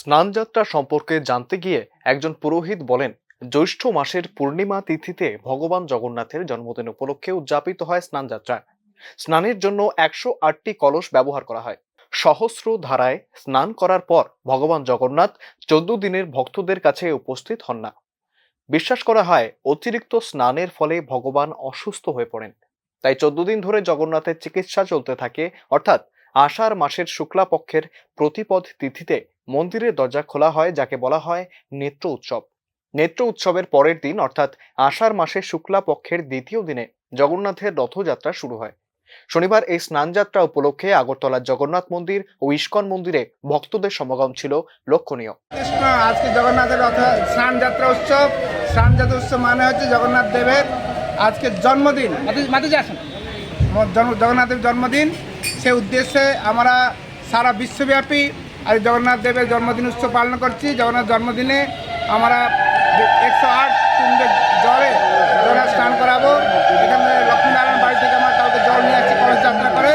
স্নানযাত্রা সম্পর্কে জানতে গিয়ে একজন পুরোহিত বলেন, জ্যৈষ্ঠ মাসের পূর্ণিমা তিথিতে ভগবান জগন্নাথের জন্মদিন উপলক্ষে উদযাপিত হয় স্নানযাত্রা। স্নানের জন্য 108টি কলস ব্যবহার করা হয়। সহস্র ধারায় স্নান করার পর ভগবান জগন্নাথ 14 দিনের ভক্তদের কাছে উপস্থিত হন না। বিশ্বাস করা হয় অতিরিক্ত স্নানের ফলে ভগবান অসুস্থ হয়ে পড়েন। তাই 14 দিন ধরে জগন্নাথের চিকিৎসা চলতে থাকে। অর্থাৎ আষাঢ় মাসের শুক্লা পক্ষের প্রতিপদ তিথিতে মন্দিরের দরজা খোলা হয়, যাকে বলা হয় নেত্র উৎসব। নেত্র উৎসবের পরের দিন অর্থাৎ আষাঢ় মাসের শুক্লা পক্ষের দ্বিতীয় দিনে জগন্নাথের রথযাত্রা শুরু হয়। শনিবার এই স্নানযাত্রা উপলক্ষে আগরতলার জগন্নাথ মন্দির ও ইস্কন মন্দিরে ভক্তদের সমাগম ছিল লক্ষণীয়। আজকে জগন্নাথের রথ স্নান যাত্রা উৎসব। স্নান যাত্রা উৎসব মানে হচ্ছে জগন্নাথ দেবের আজকে জন্মদিন, জগন্নাথের জন্মদিন। সে উদ্দেশ্যে আমরা সারা বিশ্বব্যাপী আজ জগন্নাথ দেবের জন্মদিন উৎসব পালন করছি। জগন্নাথ জন্মদিনে আমরা 108 কুণ্ডের জলে জগন্নাথ স্নান করাবো। এখানে লক্ষ্মীনারায়ণ বাড়ি থেকে আমরা কাউকে জল নিয়ে আসছি কলস যাত্রা করে।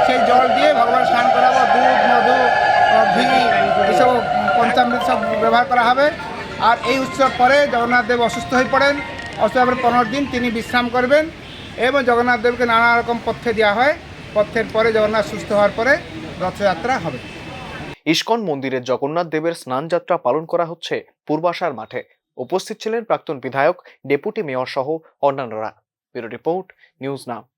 সেই জল দিয়ে ভগবান স্নান করাবো। দুধ, মধু, ঘি এসব পঞ্চামৃত সব ব্যবহার করা হবে। আর এই উৎসব পরে জগন্নাথ দেব অসুস্থ হয়ে পড়েন। অসুস্থ হওয়ার 15 দিন তিনি বিশ্রাম করবেন এবং জগন্নাথ দেবকে নানা রকম পথ্য দেওয়া হয়। পথ্যের পরে জগন্নাথ সুস্থ হওয়ার পরে রথযাত্রা হবে। ইস্কন মন্দিরে জগন্নাথ দেবের স্নানযাত্রা পালন করা হচ্ছে পূর্বাশার মাঠে। উপস্থিত ছিলেন প্রাক্তন বিধায়ক, ডেপুটি মেয়র সহ অন্যান্যরা। Bureau report, news now.